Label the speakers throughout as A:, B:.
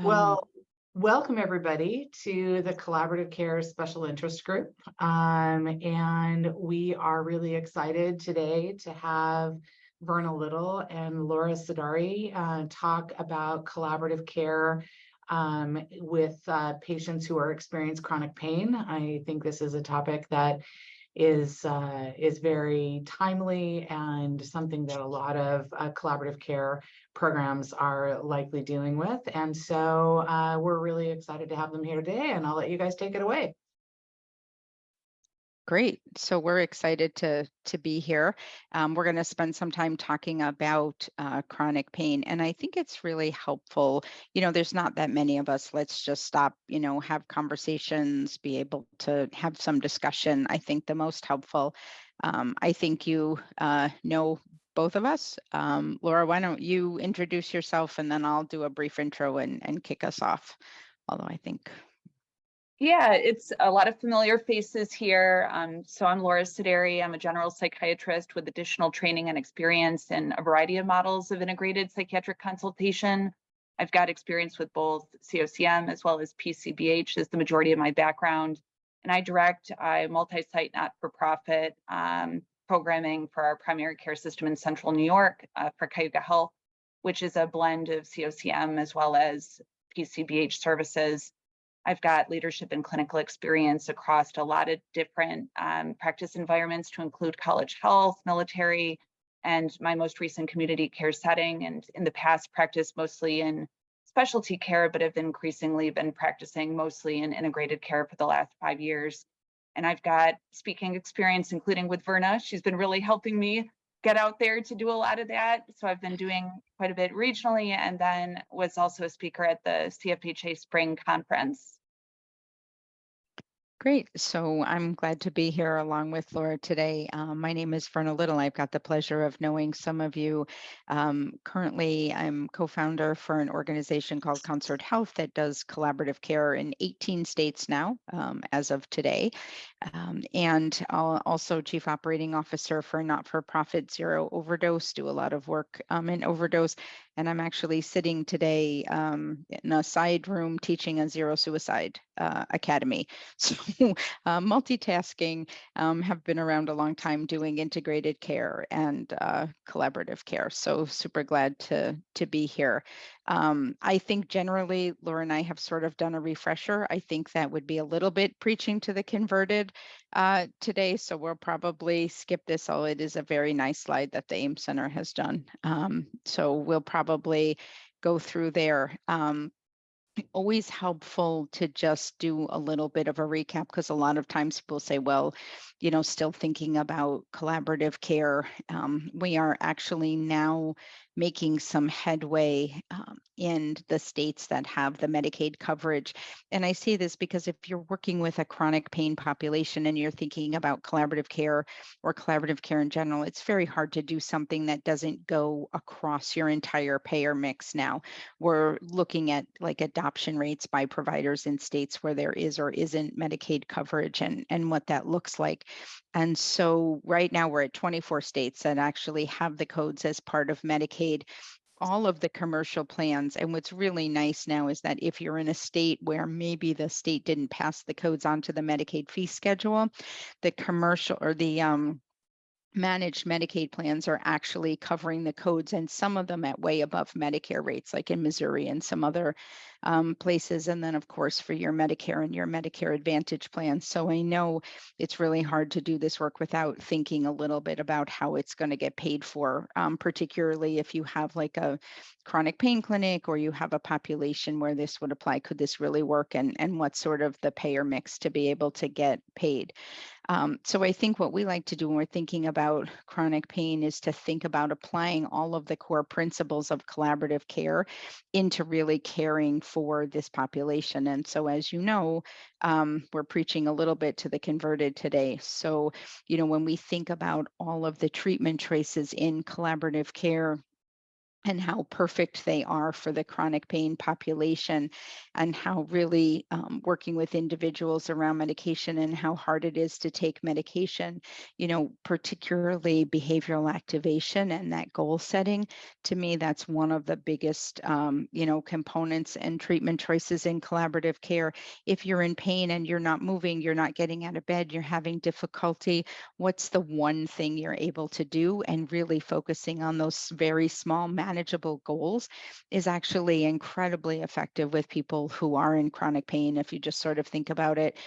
A: Well, welcome everybody to the Collaborative Care Special Interest Group. And we are really excited today to have Virna Little and Laura Sidari talk about collaborative care with patients who are experiencing chronic pain. I think this is a topic that is very timely and something that a lot of collaborative care programs are likely dealing with. And so we're really excited to have them here today, and I'll let you guys take it away.
B: Great. So we're excited to be here. We're going to spend some time talking about chronic pain, and I think it's really helpful. There's not that many of us. Let's just stop. Have conversations, be able to have some discussion. I think the most helpful. I think you know both of us. Laura, why don't you introduce yourself, and then I'll do a brief intro and kick us off. Although I think.
C: Yeah, it's a lot of familiar faces here. So I'm Laura Sidari. I'm a general psychiatrist with additional training and experience in a variety of models of integrated psychiatric consultation. I've got experience with both CoCM as well as PCBH as the majority of my background. And I direct a multi-site not-for-profit programming for our primary care system in central New York for Cayuga Health, which is a blend of CoCM as well as PCBH services. I've got leadership and clinical experience across a lot of different practice environments to include college health, military, and my most recent community care setting. And in the past, practiced mostly in specialty care, but have increasingly been practicing mostly in integrated care for the last 5 years. And I've got speaking experience, including with Virna. She's been really helping me get out there to do a lot of that. So I've been doing quite a bit regionally, and then was also a speaker at the CFHA Spring Conference.
B: Great. So I'm glad to be here along with Laura today. My name is Virna Little. I've got the pleasure of knowing some of you. Currently, I'm co-founder for an organization called Concert Health that does collaborative care in 18 states now, as of today. And also chief operating officer for a not-for-profit Zero Overdose, do a lot of work in overdose. And I'm actually sitting today in a side room teaching a zero suicide academy. So multitasking, have been around a long time doing integrated care and collaborative care. So super glad to be here. I think generally, Laura and I have sort of done a refresher. I think that would be a little bit preaching to the converted today. So we'll probably skip this, although it is a very nice slide that the AIM Center has done. So we'll probably go through there. Always helpful to just do a little bit of a recap, because a lot of times people say, well, still thinking about collaborative care. We are actually now making some headway in the states that have the Medicaid coverage. And I say this because if you're working with a chronic pain population and you're thinking about collaborative care or collaborative care in general, it's very hard to do something that doesn't go across your entire payer mix now. We're looking at like adoption rates by providers in states where there is or isn't Medicaid coverage and what that looks like. And so right now we're at 24 states that actually have the codes as part of Medicaid, all of the commercial plans. And what's really nice now is that if you're in a state where maybe the state didn't pass the codes onto the Medicaid fee schedule, the commercial or the managed Medicaid plans are actually covering the codes, and some of them at way above Medicare rates, like in Missouri and some other places. And then, of course, for your Medicare and your Medicare Advantage plans. So I know it's really hard to do this work without thinking a little bit about how it's going to get paid for, particularly if you have like a chronic pain clinic or you have a population where this would apply. Could this really work? And what sort of the payer mix to be able to get paid? So I think what we like to do when we're thinking about chronic pain is to think about applying all of the core principles of collaborative care into really caring for this population. And so, as you know, we're preaching a little bit to the converted today. So, when we think about all of the treatment choices in collaborative care, and how perfect they are for the chronic pain population, and how really working with individuals around medication and how hard it is to take medication, particularly behavioral activation and that goal setting. To me, that's one of the biggest, components and treatment choices in collaborative care. If you're in pain and you're not moving, you're not getting out of bed, you're having difficulty, what's the one thing you're able to do? And really focusing on those very small, manageable goals is actually incredibly effective with people who are in chronic pain. If you just sort of think about it,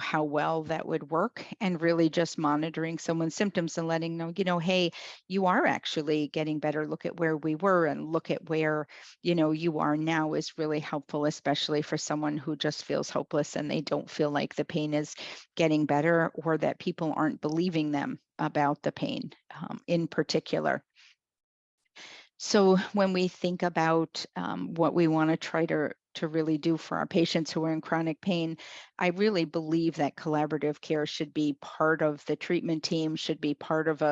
B: how well that would work, and really just monitoring someone's symptoms and letting them know, hey, you are actually getting better. Look at where we were and look at where, you are now, is really helpful, especially for someone who just feels hopeless and they don't feel like the pain is getting better, or that people aren't believing them about the pain in particular. So when we think about what we want to try to really do for our patients who are in chronic pain, I really believe that collaborative care should be part of the treatment team, should be part of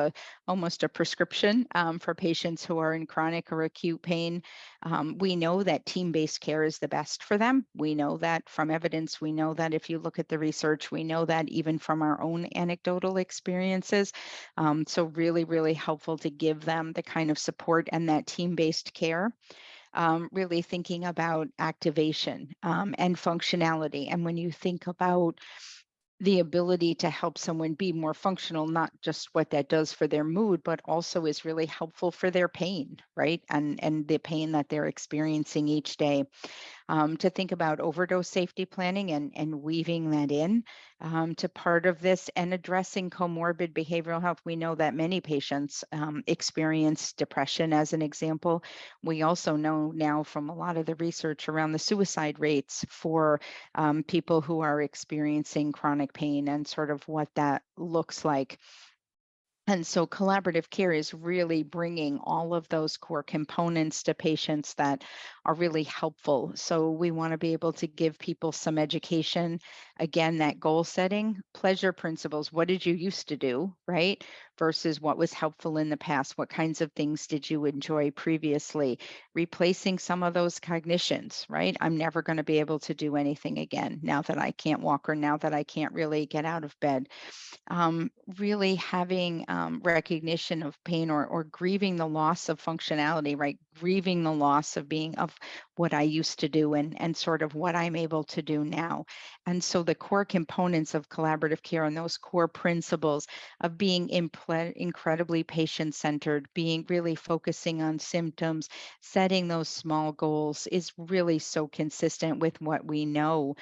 B: almost a prescription for patients who are in chronic or acute pain. We know that team-based care is the best for them. We know that from evidence. We know that if you look at the research, we know that even from our own anecdotal experiences. So really, really helpful to give them the kind of support and that team-based care. Really thinking about activation and functionality. And when you think about the ability to help someone be more functional, not just what that does for their mood, but also is really helpful for their pain, right? And the pain that they're experiencing each day. To think about overdose safety planning and weaving that in to part of this, and addressing comorbid behavioral health. We know that many patients experience depression, as an example. We also know now from a lot of the research around the suicide rates for people who are experiencing chronic pain and sort of what that looks like. And so collaborative care is really bringing all of those core components to patients that are really helpful. So we want to be able to give people some education. Again, that goal setting, pleasure principles. What did you used to do, right? Versus what was helpful in the past. What kinds of things did you enjoy previously? Replacing some of those cognitions, right? I'm never going to be able to do anything again now that I can't walk, or now that I can't really get out of bed. Really having recognition of pain, or grieving the loss of functionality, right? Grieving the loss of being of what I used to do, and sort of what I'm able to do now. And so the core components of collaborative care and those core principles of being incredibly patient-centered, being really focusing on symptoms, setting those small goals is really so consistent with what we know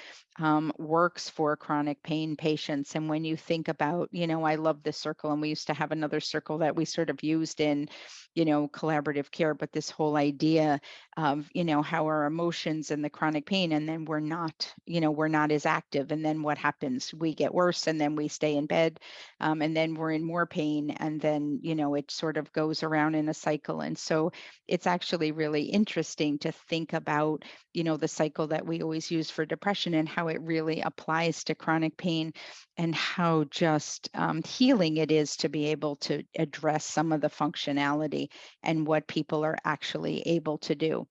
B: works for chronic pain patients. And when you think about, I love this circle, and we used to have another circle that we sort of used in, collaborative care, but this whole idea of, how our emotions and the chronic pain, and then we're not as active. And then what happens? We get worse, and then we stay in bed, and then we're in more pain. And then, it sort of goes around in a cycle. And so it's actually really interesting to think about, the cycle that we always use for depression, and how it really applies to chronic pain, and how just healing it is to be able to address some of the functionality and what people are actually able to do.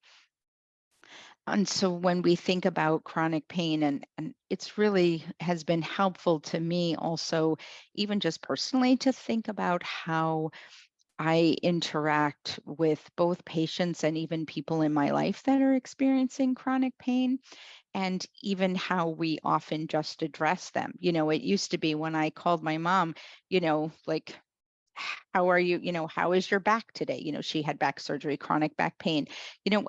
B: And so when we think about chronic pain, and it's really has been helpful to me also, even just personally, to think about how I interact with both patients and even people in my life that are experiencing chronic pain, and even how we often just address them. It used to be when I called my mom, like, how are you? How is your back today? She had back surgery, chronic back pain.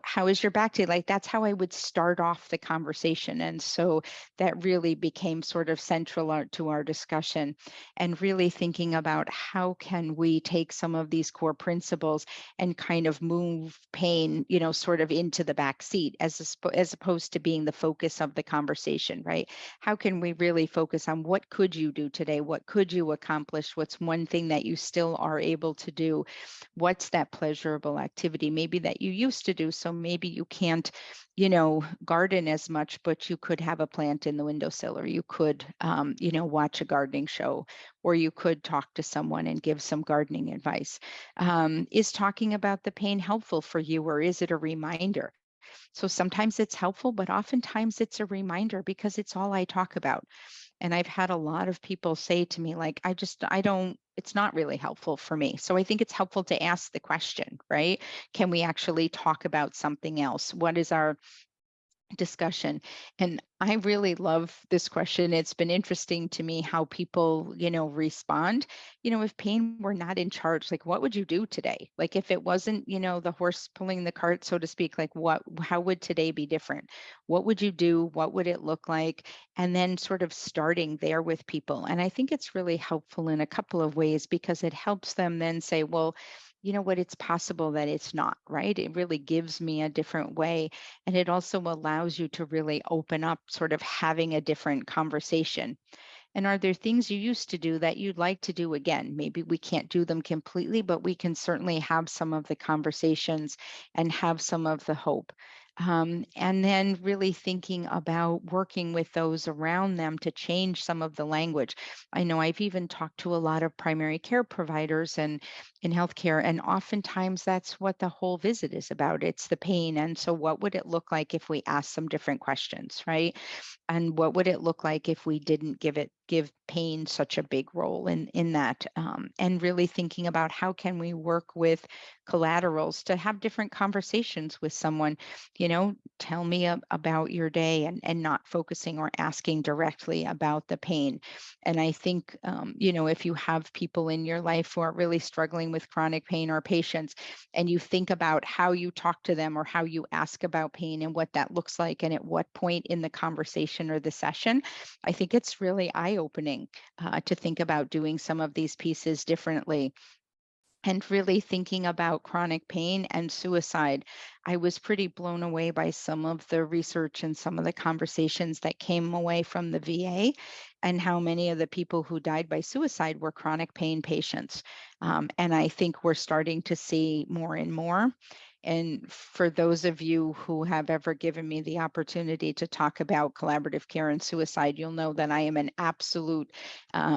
B: How is your back today? Like, that's how I would start off the conversation. And so that really became sort of central to our discussion, and really thinking about how can we take some of these core principles and kind of move pain, sort of into the back seat, as opposed to being the focus of the conversation, right? How can we really focus on what could you do today? What could you accomplish? What's one thing that you still still are able to do? What's that pleasurable activity maybe that you used to do? So maybe you can't, garden as much, but you could have a plant in the windowsill, or you could, watch a gardening show, or you could talk to someone and give some gardening advice. Is talking about the pain helpful for you, or is it a reminder? So sometimes it's helpful, but oftentimes it's a reminder because it's all I talk about. And I've had a lot of people say to me, like, I don't, it's not really helpful for me. So I think it's helpful to ask the question, right? Can we actually talk about something else? What is our discussion? And I really love this question. It's been interesting to me how people, respond. If pain were not in charge, like, what would you do today? Like, if it wasn't, the horse pulling the cart, so to speak, like, how would today be different? What would you do? What would it look like? And then sort of starting there with people. And I think it's really helpful in a couple of ways, because it helps them then say, well, you know what, it's possible that it's not, right? It really gives me a different way. And it also allows you to really open up, sort of having a different conversation. And are there things you used to do that you'd like to do again? Maybe we can't do them completely, but we can certainly have some of the conversations and have some of the hope. And then really thinking about working with those around them to change some of the language. I know I've even talked to a lot of primary care providers and in healthcare, and oftentimes that's what the whole visit is about. It's the pain. And so what would it look like if we asked some different questions, right? And what would it look like if we didn't give pain such a big role in that? And really thinking about how can we work with collaterals to have different conversations with someone. Tell me about your day, and not focusing or asking directly about the pain. And I think, if you have people in your life who are really struggling with chronic pain, or patients, and you think about how you talk to them or how you ask about pain and what that looks like, and at what point in the conversation or the session, I think it's really eye-opening to think about doing some of these pieces differently. And really thinking about chronic pain and suicide. I was pretty blown away by some of the research and some of the conversations that came away from the VA, and how many of the people who died by suicide were chronic pain patients. And I think we're starting to see more and more. And for those of you who have ever given me the opportunity to talk about collaborative care and suicide, you'll know that I am an absolute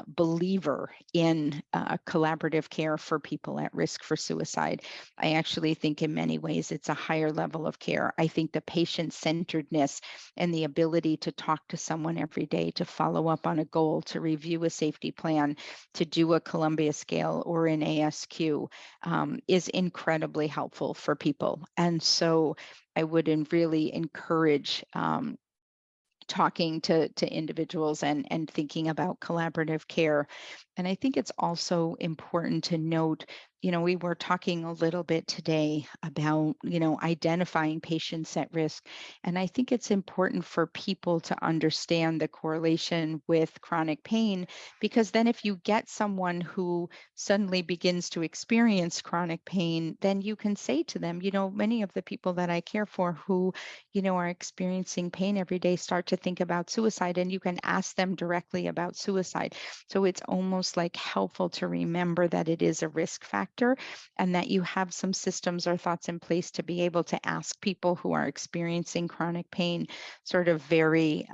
B: believer in collaborative care for people at risk for suicide. I actually think in many ways it's a higher level of care. I think the patient-centeredness and the ability to talk to someone every day, to follow up on a goal, to review a safety plan, to do a Columbia scale or an ASQ is incredibly helpful for people. And so I would really encourage talking to individuals and thinking about collaborative care. And I think it's also important to note, we were talking a little bit today about, identifying patients at risk. And I think it's important for people to understand the correlation with chronic pain, because then if you get someone who suddenly begins to experience chronic pain, then you can say to them, many of the people that I care for who, are experiencing pain every day start to think about suicide, and you can ask them directly about suicide. So it's almost like helpful to remember that it is a risk factor, and that you have some systems or thoughts in place to be able to ask people who are experiencing chronic pain sort of very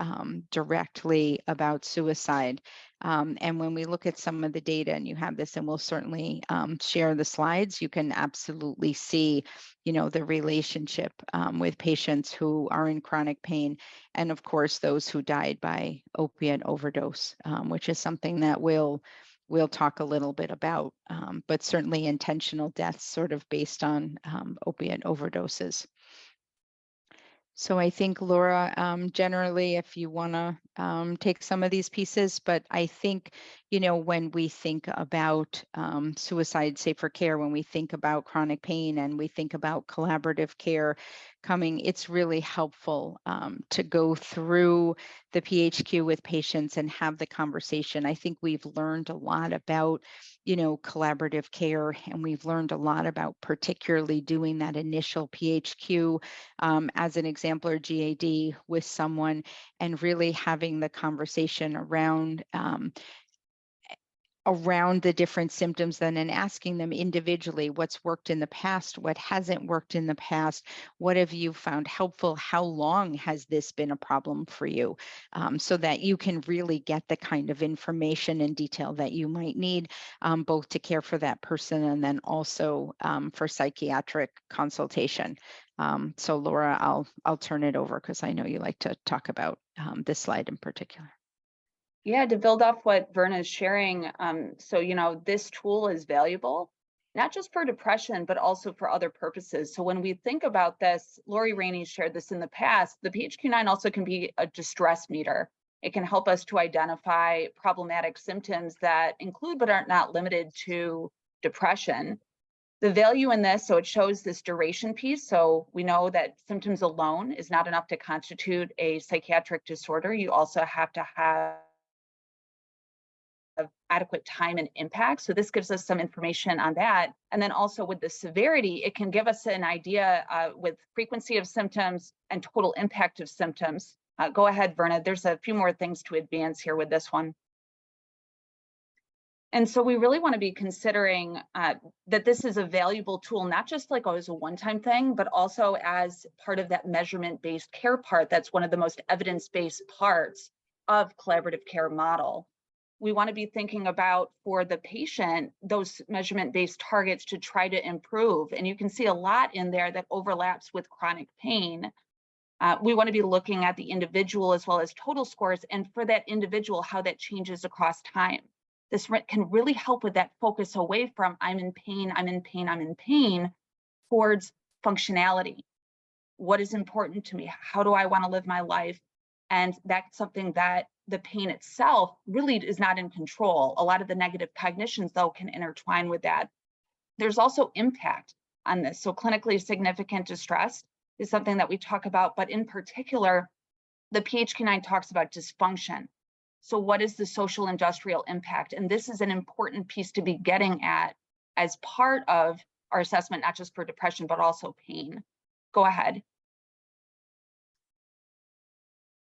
B: directly about suicide. And when we look at some of the data, and you have this, and we'll certainly share the slides, you can absolutely see, the relationship with patients who are in chronic pain, and of course, those who died by opiate overdose, which is something that we'll talk a little bit about, but certainly intentional deaths sort of based on opiate overdoses. So I think, Laura, generally, if you want to take some of these pieces, but I think, when we think about suicide safer care, when we think about chronic pain, and we think about collaborative care coming, it's really helpful to go through the PHQ with patients and have the conversation. I think we've learned a lot about, collaborative care, and we've learned a lot about particularly doing that initial PHQ as an example, or GAD with someone, and really having the conversation around around the different symptoms then and asking them individually what's worked in the past, what hasn't worked in the past, what have you found helpful, how long has this been a problem for you, so that you can really get the kind of information and detail that you might need, both to care for that person and then also for psychiatric consultation. So Laura, I'll turn it over because I know you like to talk about this slide in particular.
C: Yeah, to build off what Virna is sharing, so, this tool is valuable, not just for depression, but also for other purposes. So when we think about this, Lori Rainey shared this in the past, the PHQ-9 also can be a distress meter. It can help us to identify problematic symptoms that include, but are not limited to, depression. The value in this, so it shows this duration piece. So we know that symptoms alone is not enough to constitute a psychiatric disorder. You also have to have adequate time and impact. So this gives us some information on that. And then also with the severity, it can give us an idea with frequency of symptoms and total impact of symptoms. Go ahead, Virna. There's a few more things to advance here with this one. And so we really want to be considering that this is a valuable tool, not just like as a one-time thing, but also as part of that measurement-based care part. That's one of the most evidence-based parts of collaborative care model. We want to be thinking about, for the patient, those measurement-based targets to try to improve. And you can see a lot in there that overlaps with chronic pain. We want to be looking at the individual as well as total scores, and for that individual, how that changes across time. This can really help with that focus away from I'm in pain, I'm in pain, I'm in pain, towards functionality. What is important to me? How do I want to live my life? And that's something that the pain itself really is not in control. A lot of the negative cognitions, though, can intertwine with that. There's also impact on this. So clinically significant distress is something that we talk about, but in particular, the PHQ-9 talks about dysfunction. So what is the social industrial impact? And this is an important piece to be getting at as part of our assessment, not just for depression, but also pain. Go ahead.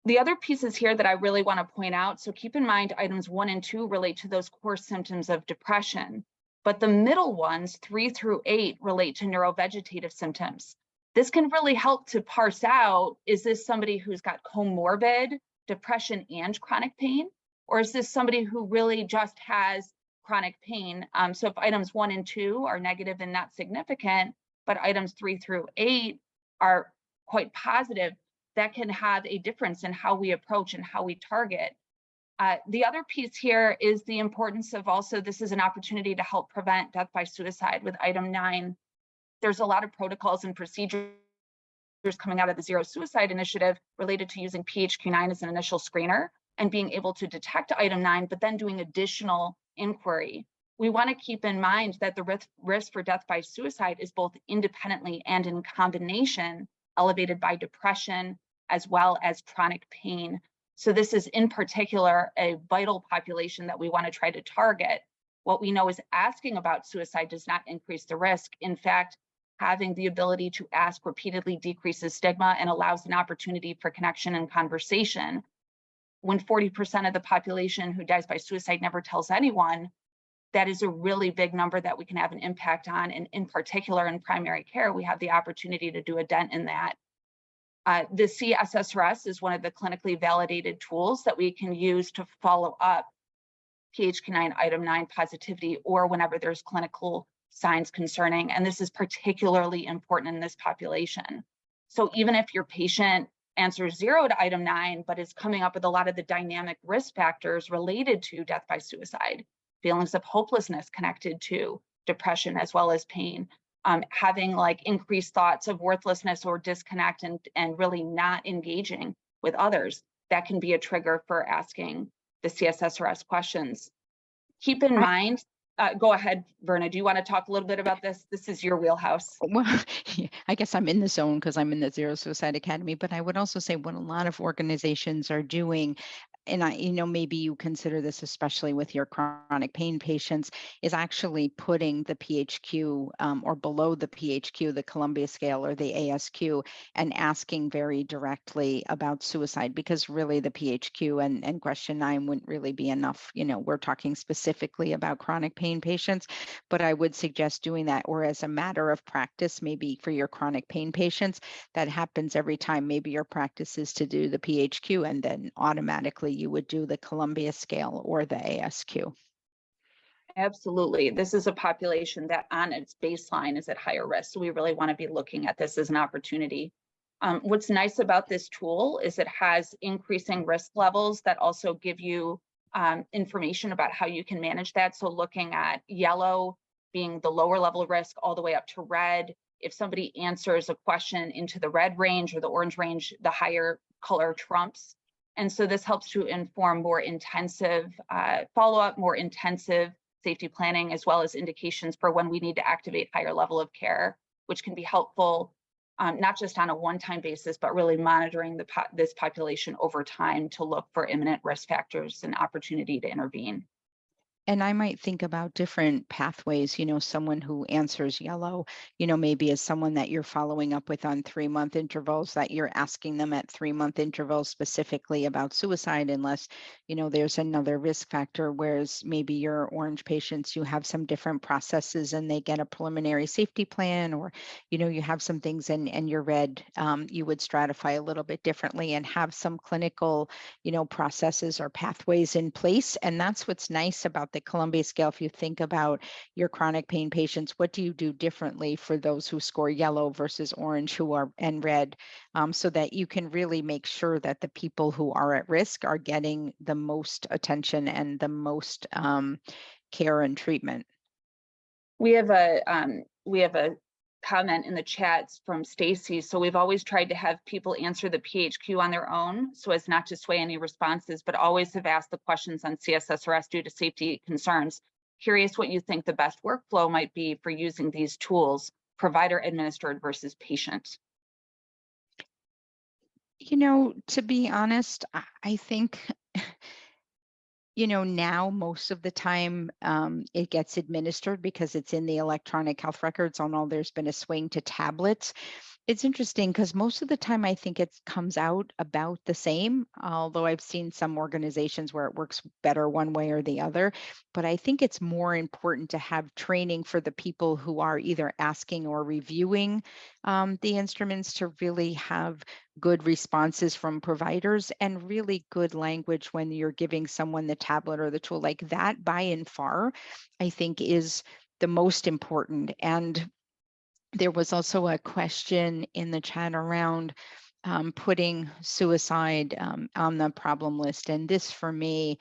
C: The other pieces here that I really want to point out, so keep in mind items 1 and 2 relate to those core symptoms of depression, but the middle ones, 3 through 8, relate to neurovegetative symptoms. This can really help to parse out, is this somebody who's got comorbid depression and chronic pain, or is this somebody who really just has chronic pain? So if items 1 and 2 are negative and not significant, but items 3 through 8 are quite positive, that can have a difference in how we approach and how we target. The other piece here is the importance of also, this is an opportunity to help prevent death by suicide with item 9. There's a lot of protocols and procedures coming out of the Zero Suicide Initiative related to using PHQ-9 as an initial screener and being able to detect item 9, but then doing additional inquiry. We want to keep in mind that the risk for death by suicide is both independently and in combination elevated by depression as well as chronic pain. So this is in particular a vital population that we want to try to target. What we know is asking about suicide does not increase the risk. In fact, having the ability to ask repeatedly decreases stigma and allows an opportunity for connection and conversation. When 40% of the population who dies by suicide never tells anyone, that is a really big number that we can have an impact on. And in particular, in primary care, we have the opportunity to do a dent in that. The CSSRS is one of the clinically validated tools that we can use to follow up PHQ-9 item 9 positivity, or whenever there's clinical signs concerning. And this is particularly important in this population. So even if your patient answers 0 to item 9, but is coming up with a lot of the dynamic risk factors related to death by suicide, feelings of hopelessness connected to depression as well as pain, having like increased thoughts of worthlessness or disconnect and really not engaging with others, that can be a trigger for asking the CSSRS questions. Keep in mind, go ahead, Virna, do you want to talk a little bit about this? This is your wheelhouse.
B: Well, I guess I'm in the zone because I'm in the Zero Suicide Academy, but I would also say what a lot of organizations are doing maybe you consider this, especially with your chronic pain patients, is actually putting the PHQ or below the PHQ, the Columbia scale or the ASQ, and asking very directly about suicide, because really the PHQ and question 9 wouldn't really be enough. We're talking specifically about chronic pain patients, but I would suggest doing that, or as a matter of practice, maybe for your chronic pain patients, that happens every time. Maybe your practice is to do the PHQ, and then automatically you would do the Columbia scale or the ASQ.
C: Absolutely. This is a population that on its baseline is at higher risk. So we really want to be looking at this as an opportunity. What's nice about this tool is it has increasing risk levels that also give you information about how you can manage that. So looking at yellow being the lower level of risk all the way up to red. If somebody answers a question into the red range or the orange range, the higher color trumps. And so this helps to inform more intensive follow-up, more intensive safety planning, as well as indications for when we need to activate higher level of care, which can be helpful, not just on a one-time basis, but really monitoring this population over time to look for imminent risk factors and opportunity to intervene.
B: And I might think about different pathways, someone who answers yellow, maybe as someone that you're following up with on 3-month intervals, that you're asking them at 3-month intervals specifically about suicide, unless, there's another risk factor. Whereas maybe your orange patients, you have some different processes and they get a preliminary safety plan, or, you have some things, and your red, you would stratify a little bit differently and have some clinical, processes or pathways in place. And that's what's nice about the Columbia scale. If you think about your chronic pain patients, what do you do differently for those who score yellow versus orange and red, so that you can really make sure that the people who are at risk are getting the most attention and the most care and treatment.
C: We have a comment in the chats from Stacy. So we've always tried to have people answer the PHQ on their own so as not to sway any responses, but always have asked the questions on CSSRS due to safety concerns. Curious what you think the best workflow might be for using these tools, provider administered versus patient.
B: To be honest, I think now most of the time it gets administered because it's in the electronic health records. Although there's been a swing to tablets. It's interesting because most of the time I think it comes out about the same, although I've seen some organizations where it works better one way or the other. But I think it's more important to have training for the people who are either asking or reviewing the instruments, to really have good responses from providers and really good language when you're giving someone the tablet or the tool. Like that, by and far, I think is the most important. And there was also a question in the chat around putting suicide on the problem list. And this, for me,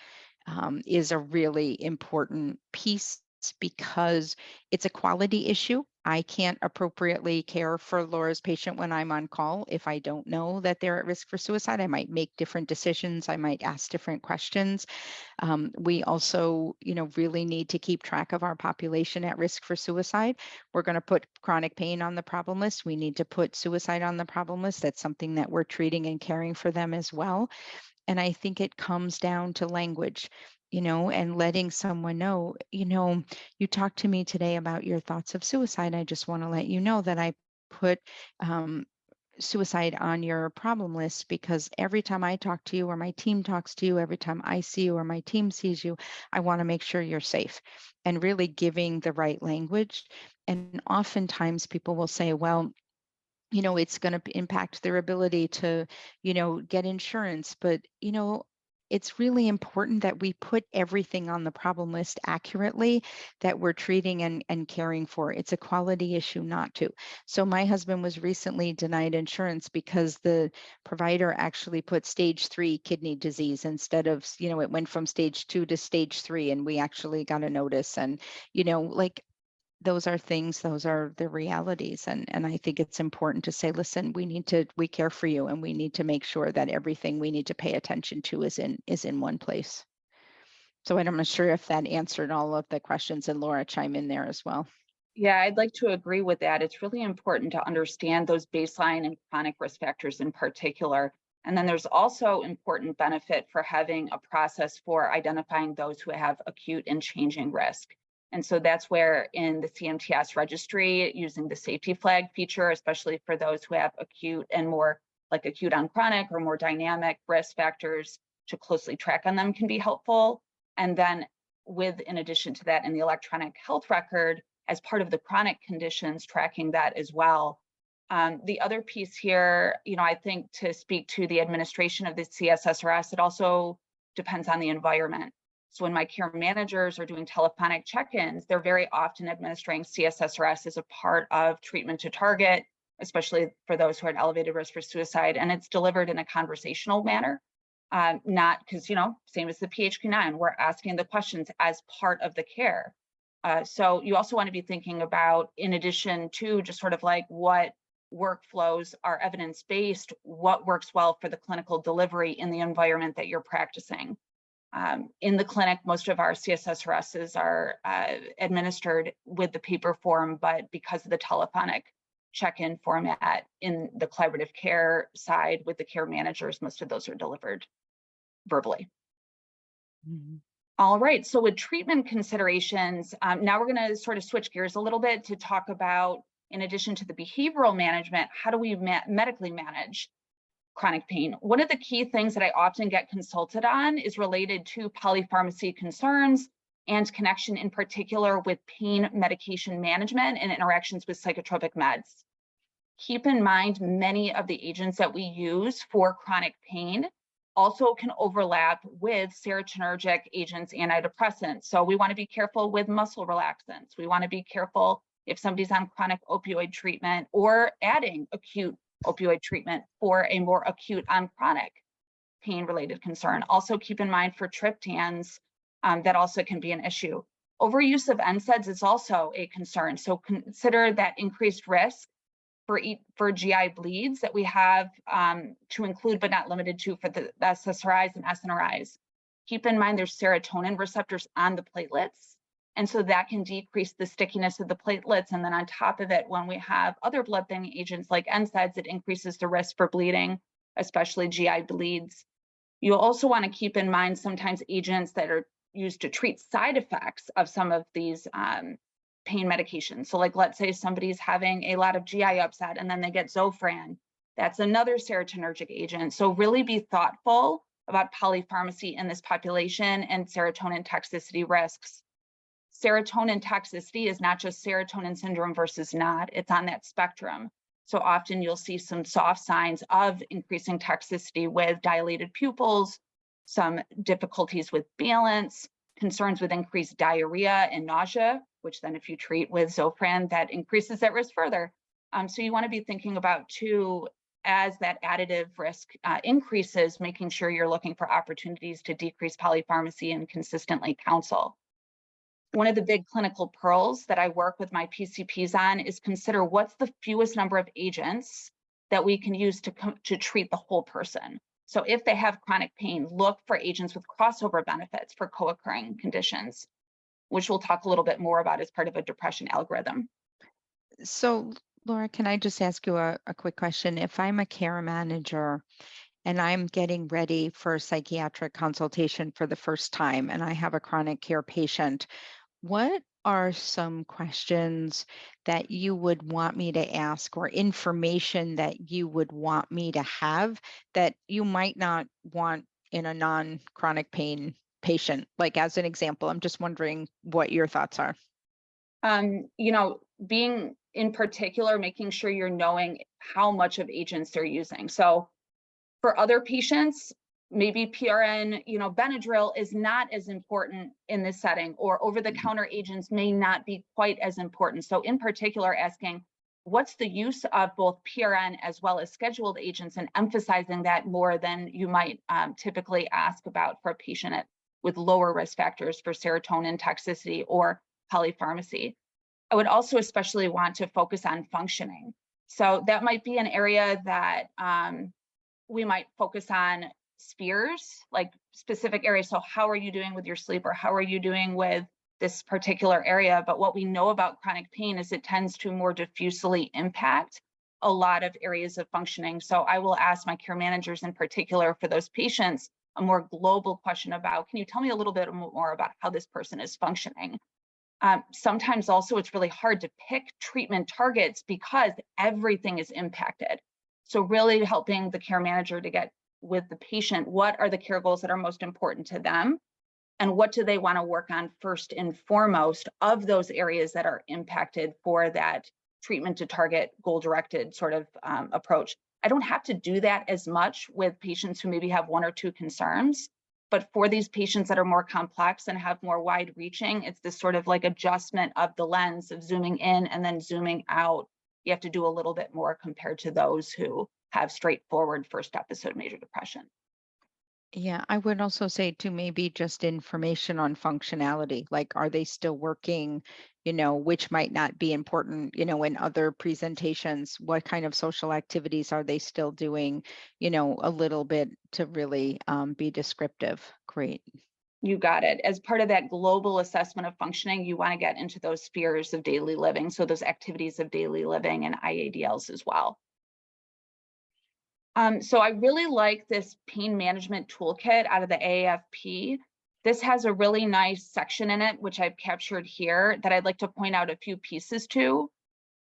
B: is a really important piece, because it's a quality issue. I can't appropriately care for Laura's patient when I'm on call if I don't know that they're at risk for suicide. I might make different decisions. I might ask different questions. We also, really need to keep track of our population at risk for suicide. We're going to put chronic pain on the problem list. We need to put suicide on the problem list. That's something that we're treating and caring for them as well. And I think it comes down to language, and letting someone know, you talked to me today about your thoughts of suicide. I just want to let you know that I put suicide on your problem list because every time I talk to you or my team talks to you, every time I see you or my team sees you, I want to make sure you're safe, and really giving the right language. And oftentimes people will say, well, it's going to impact their ability to, get insurance. But, it's really important that we put everything on the problem list accurately, that we're treating and caring for. It's a quality issue not to. So my husband was recently denied insurance because the provider actually put stage 3 kidney disease instead of, it went from stage 2 to stage 3, and we actually got a notice. And, those are things, those are the realities. And I think it's important to say, listen, we care for you, and we need to make sure that everything we need to pay attention to is in one place. So I'm not sure if that answered all of the questions, and Laura, chime in there as well.
C: Yeah, I'd like to agree with that. It's really important to understand those baseline and chronic risk factors in particular. And then there's also important benefit for having a process for identifying those who have acute and changing risk. And so that's where in the CMTS registry, using the safety flag feature, especially for those who have acute and more like acute on chronic or more dynamic risk factors to closely track on them, can be helpful. And then in addition to that, in the electronic health record, as part of the chronic conditions, tracking that as well. The other piece here, I think to speak to the administration of the CSSRS, it also depends on the environment. So when my care managers are doing telephonic check-ins, they're very often administering CSSRS as a part of treatment to target, especially for those who are at elevated risk for suicide, and it's delivered in a conversational manner. Not because, same as the PHQ-9, we're asking the questions as part of the care. So you also want to be thinking about, in addition to just sort of like what workflows are evidence-based, what works well for the clinical delivery in the environment that you're practicing. In the clinic, most of our CSSRSs are administered with the paper form, but because of the telephonic check-in format in the collaborative care side with the care managers, most of those are delivered verbally. Mm-hmm. All right, so with treatment considerations, now we're going to sort of switch gears a little bit to talk about, in addition to the behavioral management, how do we medically manage chronic pain? One of the key things that I often get consulted on is related to polypharmacy concerns and connection in particular with pain medication management and interactions with psychotropic meds. Keep in mind, many of the agents that we use for chronic pain also can overlap with serotonergic agents, antidepressants. So we want to be careful with muscle relaxants. We want to be careful if somebody's on chronic opioid treatment or adding acute opioid treatment for a more acute on chronic pain-related concern. Also keep in mind for triptans, that also can be an issue. Overuse of NSAIDs is also a concern. So consider that increased risk for GI bleeds that we have to include, but not limited to, for the SSRIs and SNRIs. Keep in mind there's serotonin receptors on the platelets. And so that can decrease the stickiness of the platelets. And then on top of it, when we have other blood thinning agents like NSAIDs, it increases the risk for bleeding, especially GI bleeds. You'll also want to keep in mind sometimes agents that are used to treat side effects of some of these pain medications. So like, let's say somebody's having a lot of GI upset and then they get Zofran. That's another serotonergic agent. So really be thoughtful about polypharmacy in this population and serotonin toxicity risks. Serotonin toxicity is not just serotonin syndrome versus not, it's on that spectrum. So often you'll see some soft signs of increasing toxicity with dilated pupils, some difficulties with balance, concerns with increased diarrhea and nausea, which then if you treat with Zofran, that increases that risk further. So you want to be thinking about too, as that additive risk increases, making sure you're looking for opportunities to decrease polypharmacy and consistently counsel. One of the big clinical pearls that I work with my PCPs on is consider what's the fewest number of agents that we can use to treat the whole person. So if they have chronic pain, look for agents with crossover benefits for co-occurring conditions, which we'll talk a little bit more about as part of a depression algorithm.
B: So Laura, can I just ask you a quick question? If I'm a care manager and I'm getting ready for a psychiatric consultation for the first time and I have a chronic care patient, what are some questions that you would want me to ask or information that you would want me to have that you might not want in a non-chronic pain patient? Like, as an example, I'm just wondering what your thoughts are.
C: Being in particular, making sure you're knowing how much of agents they're using. So for other patients, maybe PRN, Benadryl is not as important in this setting, or over-the-counter agents may not be quite as important. So in particular, asking what's the use of both PRN as well as scheduled agents, and emphasizing that more than you might typically ask about for a patient with lower risk factors for serotonin toxicity or polypharmacy. I would also especially want to focus on functioning. So that might be an area that we might focus on spheres, like specific areas. So how are you doing with your sleep, or how are you doing with this particular area? But what we know about chronic pain is it tends to more diffusely impact a lot of areas of functioning. So I will ask my care managers in particular for those patients a more global question about, can you tell me a little bit more about how this person is functioning? Sometimes also it's really hard to pick treatment targets because everything is impacted. So really helping the care manager to get with the patient, what are the care goals that are most important to them? And what do they want to work on first and foremost of those areas that are impacted for that treatment to target goal-directed sort of approach. I don't have to do that as much with patients who maybe have one or two concerns, but for these patients that are more complex and have more wide reaching, it's this sort of like adjustment of the lens of zooming in and then zooming out. You have to do a little bit more compared to those who have straightforward first episode major depression.
B: Yeah, I would also say too, maybe just information on functionality, like are they still working, which might not be important, in other presentations, what kind of social activities are they still doing, a little bit to really be descriptive. Great.
C: You got it. As part of that global assessment of functioning, you want to get into those spheres of daily living. So those activities of daily living and IADLs as well. So I really like this pain management toolkit out of the AAFP. This has a really nice section in it, which I've captured here, that I'd like to point out a few pieces to.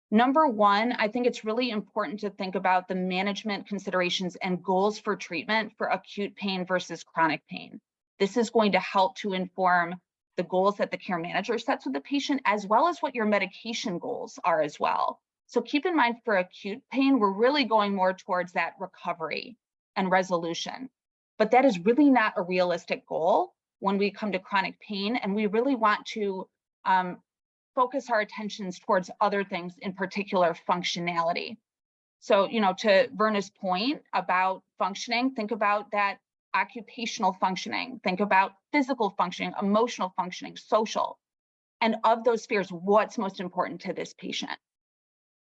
C: Number one, I think it's really important to think about the management considerations and goals for treatment for acute pain versus chronic pain. This is going to help to inform the goals that the care manager sets with the patient, as well as what your medication goals are as well. So keep in mind for acute pain, we're really going more towards that recovery and resolution. But that is really not a realistic goal when we come to chronic pain. And we really want to focus our attentions towards other things, in particular functionality. So, to Virna's point about functioning, think about that occupational functioning, think about physical functioning, emotional functioning, social. And of those spheres, what's most important to this patient?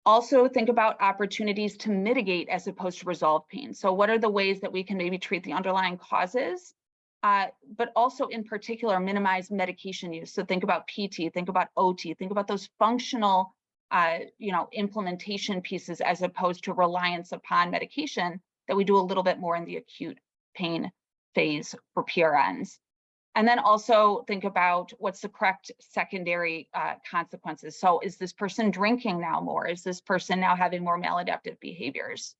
C: Also think about opportunities to mitigate as opposed to resolve pain. So what are the ways that we can maybe treat the underlying causes, but also in particular minimize medication use? So think about PT, think about OT, think about those functional implementation pieces as opposed to reliance upon medication that we do a little bit more in the acute pain phase for PRNs. And then also think about what's the correct secondary consequences. So is this person drinking now more? Is this person now having more maladaptive behaviors?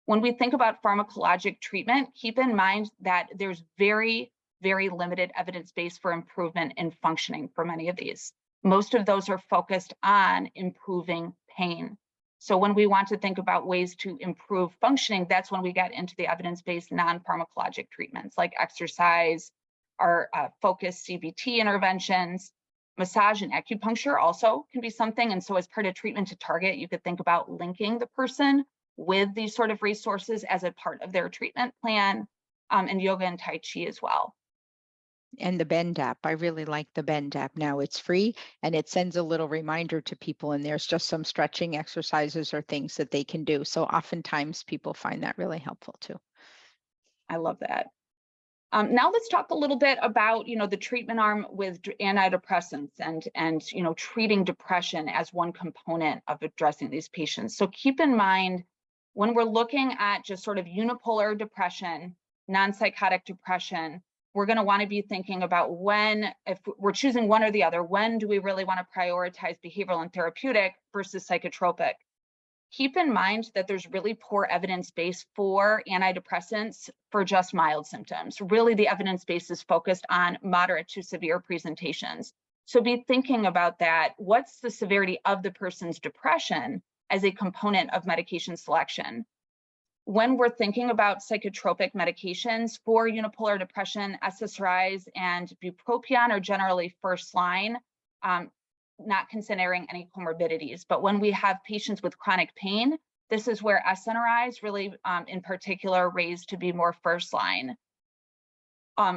C: When we think about pharmacologic treatment, keep in mind that there's very, very limited evidence base for improvement in functioning for many of these. Most of those are focused on improving pain. So when we want to think about ways to improve functioning, that's when we get into the evidence-based non-pharmacologic treatments like exercise, our focused CBT interventions. Massage and acupuncture also can be something. And so as part of treatment to target, you could think about linking the person with these sort of resources as a part of their treatment plan, and yoga and Tai Chi as well.
B: And the Bend app, I really like the Bend app now. It's free and it sends a little reminder to people, and there's just some stretching exercises or things that they can do. So oftentimes people find that really helpful too.
C: I love that. Now let's talk a little bit about, the treatment arm with antidepressants and treating depression as one component of addressing these patients. So keep in mind, when we're looking at just sort of unipolar depression, non-psychotic depression, we're going to want to be thinking about if we're choosing one or the other, when do we really want to prioritize behavioral and therapeutic versus psychotropic? Keep in mind that there's really poor evidence base for antidepressants for just mild symptoms. Really, the evidence base is focused on moderate to severe presentations. So be thinking about that. What's the severity of the person's depression as a component of medication selection? When we're thinking about psychotropic medications for unipolar depression, SSRIs and bupropion are generally first line, not considering any comorbidities. But when we have patients with chronic pain, this is where SNRIs really, in particular, raised to be more first line.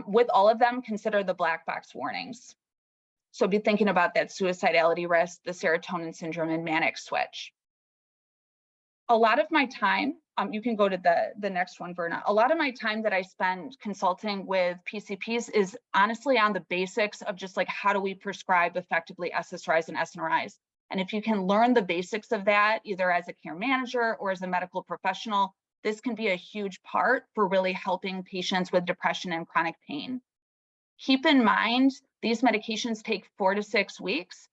C: With all of them, consider the black box warnings. So be thinking about that suicidality risk, the serotonin syndrome, and manic switch. A lot of my time, you can go to the next one, Virna. A lot of my time that I spend consulting with PCPs is honestly on the basics of just like, how do we prescribe effectively SSRIs and SNRIs? And if you can learn the basics of that, either as a care manager or as a medical professional, this can be a huge part for really helping patients with depression and chronic pain. Keep in mind, these medications take 4 to 6 weeks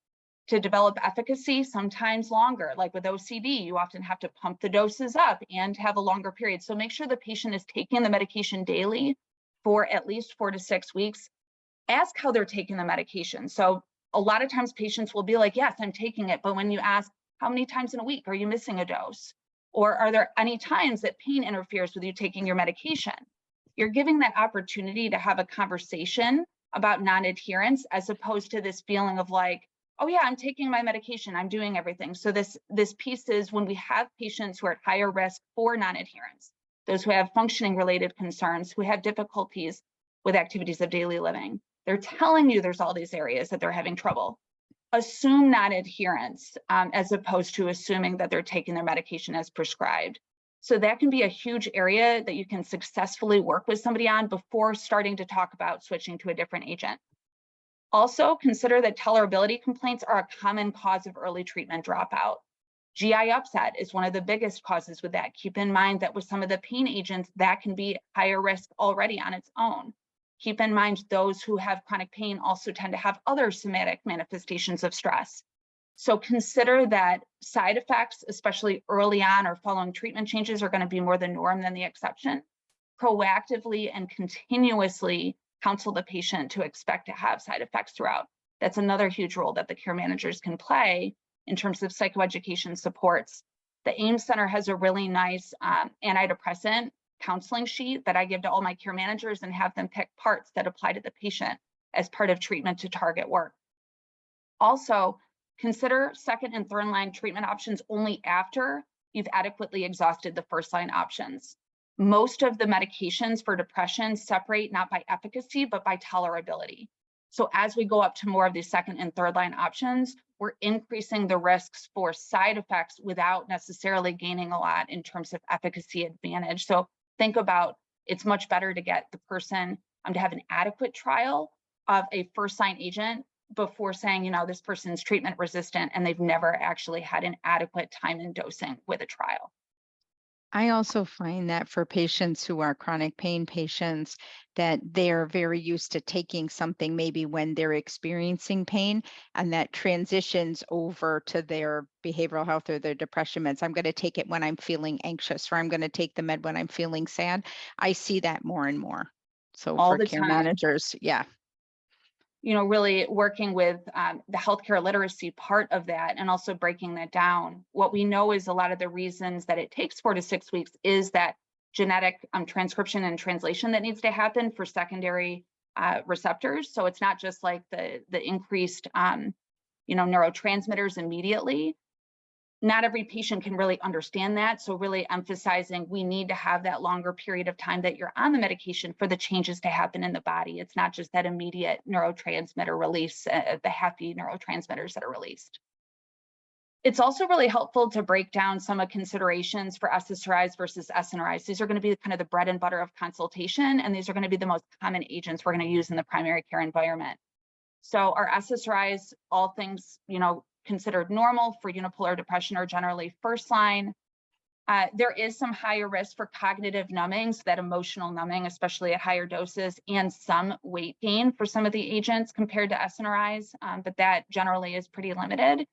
C: to develop efficacy, sometimes longer. Like with OCD, you often have to pump the doses up and have a longer period. So make sure the patient is taking the medication daily for at least 4 to 6 weeks. Ask how they're taking the medication. So a lot of times patients will be like, yes, I'm taking it. But when you ask, how many times in a week are you missing a dose? Or are there any times that pain interferes with you taking your medication? You're giving that opportunity to have a conversation about non-adherence, as opposed to this feeling of like, oh yeah, I'm taking my medication, I'm doing everything. So this piece is when we have patients who are at higher risk for non-adherence, those who have functioning related concerns, who have difficulties with activities of daily living. They're telling you there's all these areas that they're having trouble. Assume non-adherence as opposed to assuming that they're taking their medication as prescribed. So that can be a huge area that you can successfully work with somebody on before starting to talk about switching to a different agent. Also, consider that tolerability complaints are a common cause of early treatment dropout. GI upset is one of the biggest causes with that. Keep in mind that with some of the pain agents, that can be higher risk already on its own. Keep in mind those who have chronic pain also tend to have other somatic manifestations of stress. So consider that side effects, especially early on or following treatment changes, are going to be more the norm than the exception. Proactively and continuously counsel the patient to expect to have side effects throughout. That's another huge role that the care managers can play in terms of psychoeducation supports. The AIM Center has a really nice antidepressant counseling sheet that I give to all my care managers and have them pick parts that apply to the patient as part of treatment to target work. Also, consider second and third line treatment options only after you've adequately exhausted the first line options. Most of the medications for depression separate not by efficacy, but by tolerability. So as we go up to more of these second and third line options, we're increasing the risks for side effects without necessarily gaining a lot in terms of efficacy advantage. So think about, it's much better to get the person to have an adequate trial of a first line agent before saying, you know, this person's treatment resistant and they've never actually had an adequate time in dosing with a trial.
B: I also find that for patients who are chronic pain patients, that they're very used to taking something maybe when they're experiencing pain, and that transitions over to their behavioral health or their depression meds. I'm going to take it when I'm feeling anxious, or I'm going to take the med when I'm feeling sad. I see that more and more. So
C: all
B: for
C: the
B: care
C: time.
B: managers, yeah.
C: You know, really working with the healthcare literacy part of that and also breaking that down. What we know is a lot of the reasons that it takes 4 to 6 weeks is that genetic transcription and translation that needs to happen for secondary receptors. So it's not just like the increased, neurotransmitters immediately. Not every patient can really understand that. So really emphasizing we need to have that longer period of time that you're on the medication for the changes to happen in the body. It's not just that immediate neurotransmitter release, the happy neurotransmitters that are released. It's also really helpful to break down some of considerations for SSRIs versus SNRIs. These are going to be kind of the bread and butter of consultation, and these are going to be the most common agents we're going to use in the primary care environment. So our SSRIs, all things, considered normal for unipolar depression, are generally first line. There is some higher risk for cognitive numbing, so that emotional numbing, especially at higher doses, and some weight gain for some of the agents compared to SNRIs, but that generally is pretty limited.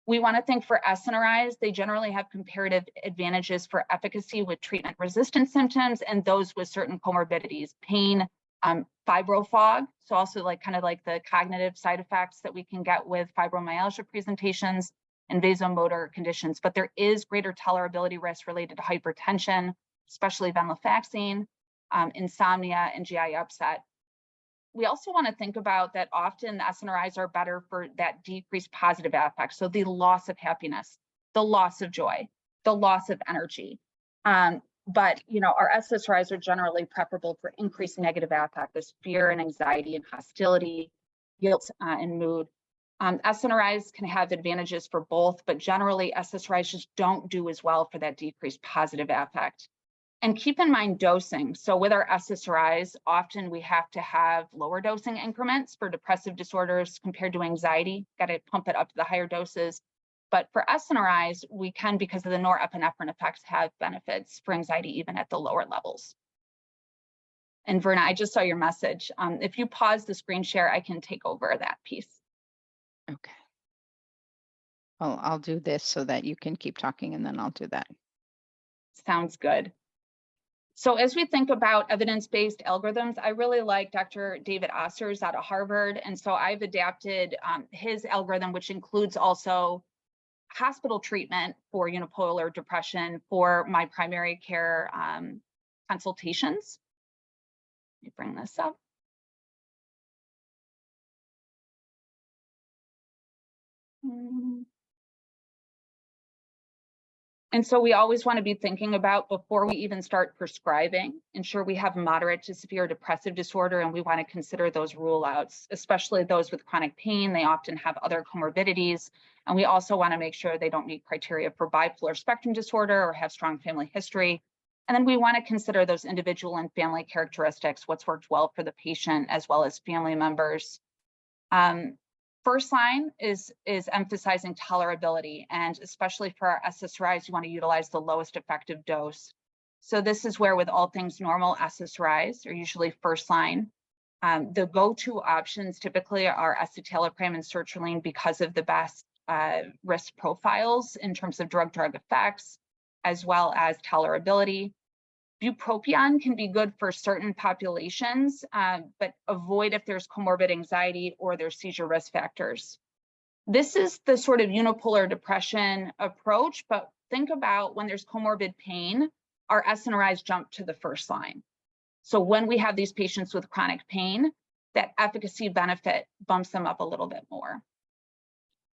C: We want to think for SNRIs, they generally have comparative advantages for efficacy with treatment-resistant symptoms and those with certain comorbidities, pain, fibrofog, so also kind of like the cognitive side effects that we can get with fibromyalgia presentations and vasomotor conditions. But there is greater tolerability risk related to hypertension, especially venlafaxine, insomnia, and GI upset. We also want to think about that often the SNRIs are better for that decreased positive affect. So the loss of happiness, the loss of joy, the loss of energy. But our SSRIs are generally preferable for increased negative affect, this fear and anxiety and hostility, guilt and mood. SNRIs can have advantages for both, but generally SSRIs just don't do as well for that decreased positive affect. And keep in mind dosing. So with our SSRIs, often we have to have lower dosing increments for depressive disorders compared to anxiety. Got to pump it up to the higher doses. But for SNRIs, we can, because of the norepinephrine effects, have benefits for anxiety even at the lower levels. And Virna, I just saw your message. If you pause the screen share, I can take over that piece.
B: Okay. Well, I'll do this so that you can keep talking, and then I'll do that.
C: Sounds good. So as we think about evidence-based algorithms, I really like Dr. David Osser's out of Harvard. And so I've adapted his algorithm, which includes also hospital treatment for unipolar depression for my primary care consultations. Let me bring this up. And so we always want to be thinking about, before we even start prescribing, ensure we have moderate to severe depressive disorder, and we want to consider those rule outs, especially those with chronic pain. They often have other comorbidities. And we also want to make sure they don't meet criteria for bipolar spectrum disorder or have strong family history. And then we want to consider those individual and family characteristics, what's worked well for the patient as well as family members. First line is emphasizing tolerability, and especially for our SSRIs, you want to utilize the lowest effective dose. So this is where, with all things normal, SSRIs are usually first line. The go-to options typically are escitalopram and sertraline because of the best risk profiles in terms of drug-drug effects, as well as tolerability. Bupropion can be good for certain populations, but avoid if there's comorbid anxiety or there's seizure risk factors. This is the sort of unipolar depression approach, but think about when there's comorbid pain, our SNRIs jump to the first line. So when we have these patients with chronic pain, that efficacy benefit bumps them up a little bit more.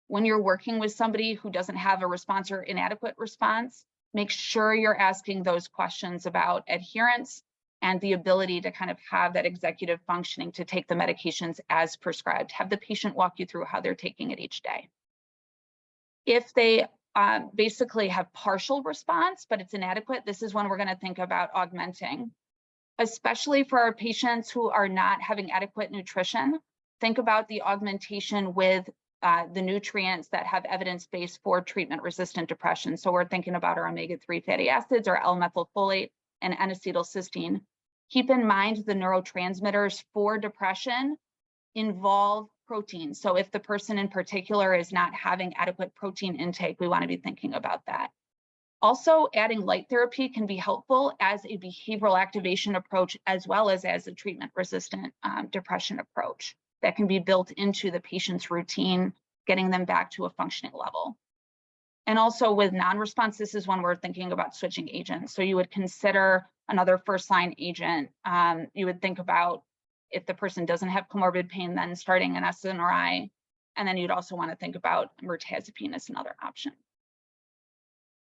C: When you're working with somebody who doesn't have a response or inadequate response, make sure you're asking those questions about adherence and the ability to kind of have that executive functioning to take the medications as prescribed. Have the patient walk you through how they're taking it each day. If they basically have partial response, but it's inadequate, this is when we're going to think about augmenting. Especially for our patients who are not having adequate nutrition, think about the augmentation with the nutrients that have evidence base for treatment-resistant depression. So we're thinking about our omega-3 fatty acids, or L-methylfolate, and N-acetylcysteine. Keep in mind the neurotransmitters for depression involve protein. So if the person in particular is not having adequate protein intake, we want to be thinking about that. Also, adding light therapy can be helpful as a behavioral activation approach, as well as a treatment-resistant depression approach that can be built into the patient's routine, getting them back to a functioning level. And also with non-response, this is when we're thinking about switching agents. So you would consider another first-line agent. You would think about, if the person doesn't have comorbid pain, then starting an SNRI. And then you'd also want to think about mirtazapine as another option.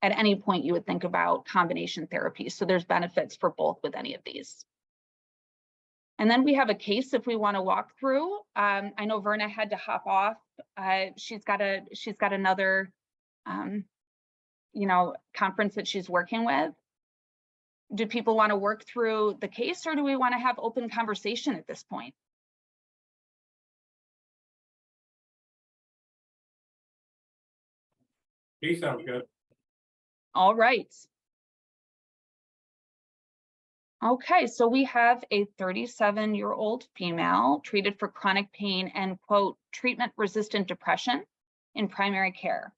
C: At any point, you would think about combination therapy. So there's benefits for both with any of these. And then we have a case if we want to walk through. I know Virna had to hop off. She's got another, conference that she's working with. Do people want to work through the case, or do we want to have open conversation at this point?
D: Case sounds good.
C: All right. Okay, so we have a 37-year-old female treated for chronic pain and, quote, treatment-resistant depression in primary care.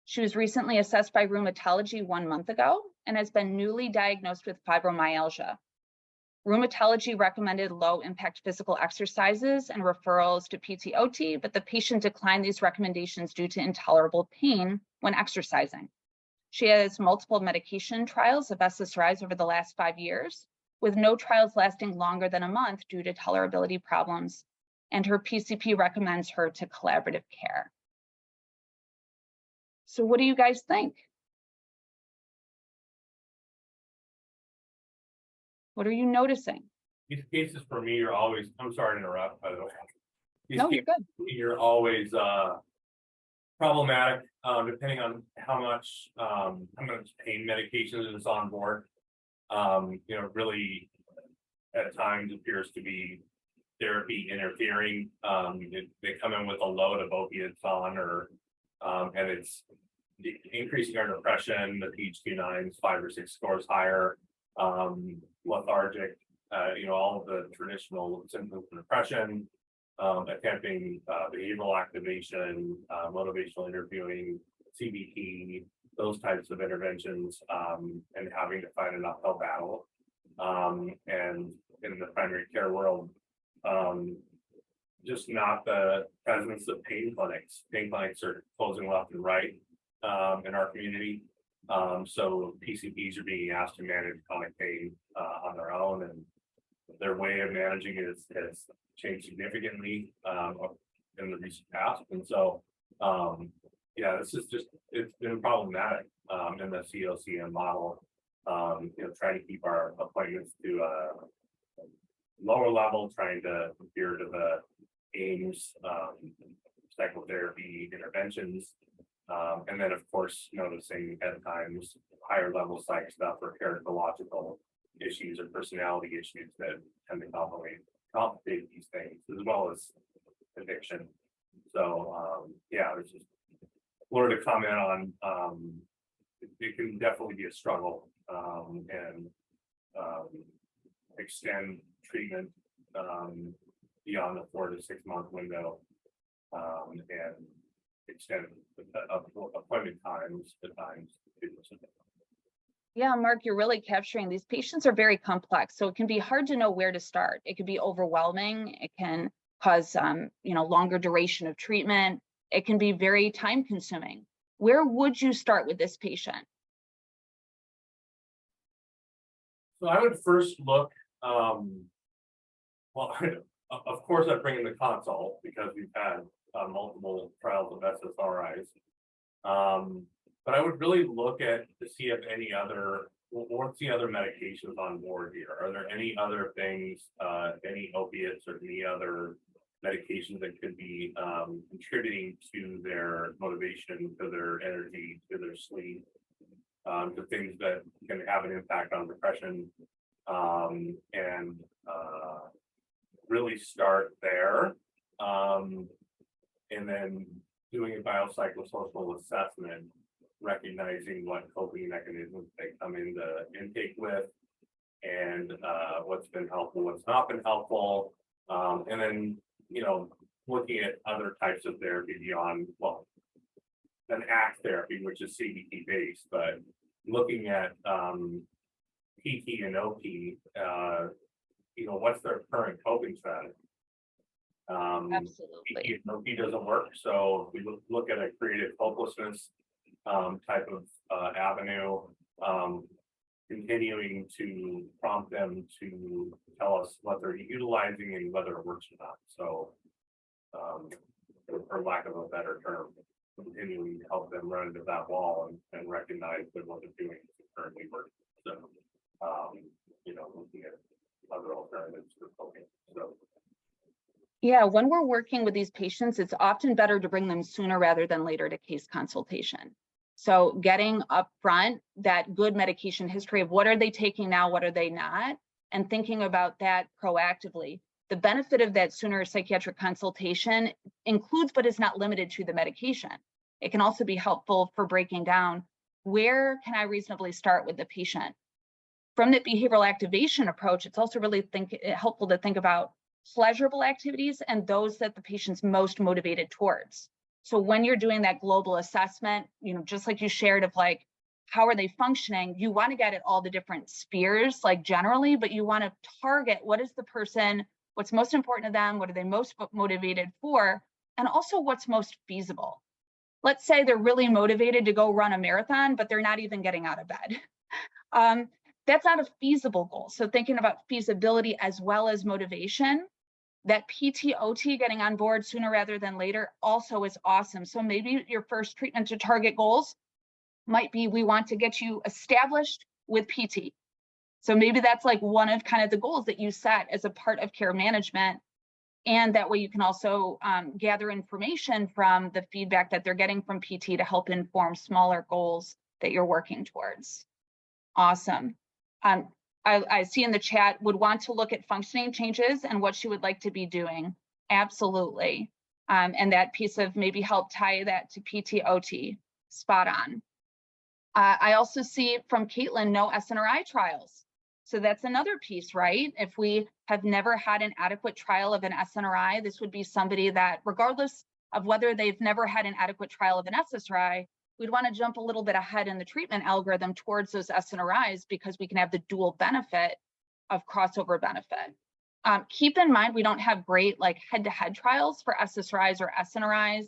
C: She was recently assessed by rheumatology 1 month ago and has been newly diagnosed with fibromyalgia. Rheumatology recommended low-impact physical exercises and referrals to PT/OT, but the patient declined these recommendations due to intolerable pain when exercising. She has multiple medication trials of SSRIs over the last 5 years, with no trials lasting longer than a month due to tolerability problems, and her PCP recommends her to collaborative care. So what do you guys think? What are you noticing?
D: These cases for me are always, I'm sorry to interrupt, by the way.
C: No, you're good.
D: You're always problematic, depending on how much pain medication is on board. Really at times appears to be therapy interfering. They come in with a load of opiates on, or And it's increasing our depression, the PHQ-9s, 5 or 6 scores higher, lethargic, all of the traditional symptoms of depression, attempting behavioral activation, motivational interviewing, CBT, those types of interventions, and having to fight an uphill battle. And in the primary care world, just not the presence of pain clinics. Pain clinics are closing left and right in our community. So PCPs are being asked to manage chronic pain on their own, and their way of managing it has changed significantly in the recent past. And so, this is it's been problematic in the CoCM model. Trying to keep our appointments to a lower level, trying to adhere to the aims, psychotherapy interventions, and then of course noticing at times higher level psych stuff or characterological issues or personality issues that tend to complicate these things, as well as addiction. So it's just Laura to comment on it can definitely be a struggle and extend treatment beyond the 4 to 6 month window and extend appointment times to times.
C: Yeah, Mark, you're really capturing these patients are very complex, so it can be hard to know where to start. It can be overwhelming. It can cause longer duration of treatment. It can be very time consuming. Where would you start with this patient?
D: So I would first look, of course I bring in the consult because we've had multiple trials of SSRIs. But I would really look to see if what's the other medications on board here? Are there any other things, any opiates or any other medications that could be contributing to their motivation, to their energy, to their sleep, to things that can have an impact on depression, and really start there. And then doing a biopsychosocial assessment, recognizing what coping mechanisms they come into intake with, and what's been helpful, what's not been helpful, and then looking at other types of therapy beyond an ACT therapy, which is CBT based, but looking at PT and OP, what's their current coping strategy?
C: Absolutely.
D: PT and OP doesn't work, so if we look at a creative hopelessness type of avenue, continuing to prompt them to tell us what they're utilizing and whether it works or not. So, for lack of a better term, continuing to help them run into that wall and recognize that what they're doing is currently working. So, looking at other alternatives for coping. So.
C: Yeah, when we're working with these patients, it's often better to bring them sooner rather than later to case consultation. So getting upfront that good medication history of what are they taking now, what are they not, and thinking about that proactively. The benefit of that sooner psychiatric consultation includes, but is not limited to, the medication. It can also be helpful for breaking down where can I reasonably start with the patient. From the behavioral activation approach, it's also really helpful to think about pleasurable activities and those that the patient's most motivated towards. So when you're doing that global assessment, just like you shared of how are they functioning, you want to get at all the different spheres, generally, but you want to target what is the person, what's most important to them, what are they most motivated for, and also what's most feasible. Let's say they're really motivated to go run a marathon, but they're not even getting out of bed. That's not a feasible goal. So thinking about feasibility as well as motivation, that PT/OT getting on board sooner rather than later also is awesome. So maybe your first treatment to target goals might be, we want to get you established with PT. So maybe that's one of kind of the goals that you set as a part of care management. And that way you can also gather information from the feedback that they're getting from PT to help inform smaller goals that you're working towards. Awesome. I see in the chat, would want to look at functioning changes and what she would like to be doing. Absolutely. And that piece of maybe help tie that to PTOT, spot on. I also see from Caitlin, no SNRI trials. So that's another piece, right? If we have never had an adequate trial of an SNRI, this would be somebody that, regardless of whether they've never had an adequate trial of an SSRI, we'd want to jump a little bit ahead in the treatment algorithm towards those SNRIs because we can have the dual benefit of crossover benefit. Keep in mind, we don't have great like head-to-head trials for SSRIs or SNRIs.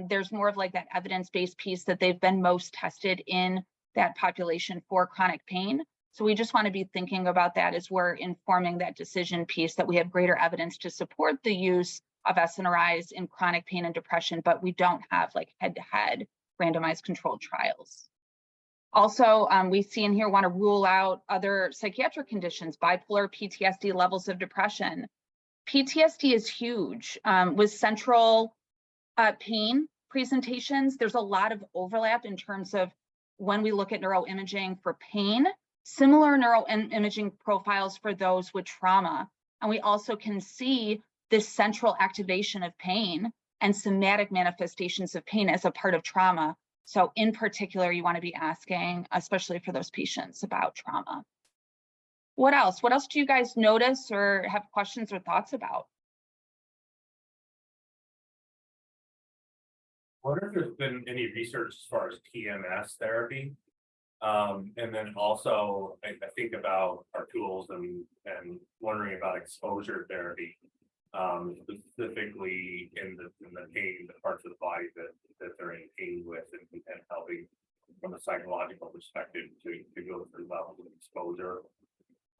C: There's more of like that evidence-based piece that they've been most tested in that population for chronic pain. So we just want to be thinking about that as we're informing that decision piece, that we have greater evidence to support the use of SNRIs in chronic pain and depression, but we don't have like head-to-head randomized controlled trials. Also, we see in here want to rule out other psychiatric conditions, bipolar, PTSD, levels of depression. PTSD is huge. With central pain presentations, there's a lot of overlap in terms of when we look at neuroimaging for pain, similar neuroimaging profiles for those with trauma. And we also can see this central activation of pain and somatic manifestations of pain as a part of trauma. So in particular, you want to be asking, especially for those patients, about trauma. What else? What else do you guys notice or have questions or thoughts about?
D: I wonder if there's been any research as far as TMS therapy. And then also, I think about our tools and wondering about exposure therapy, specifically in the pain, the parts of the body that they're in pain with, and helping from a psychological perspective to go through levels of exposure,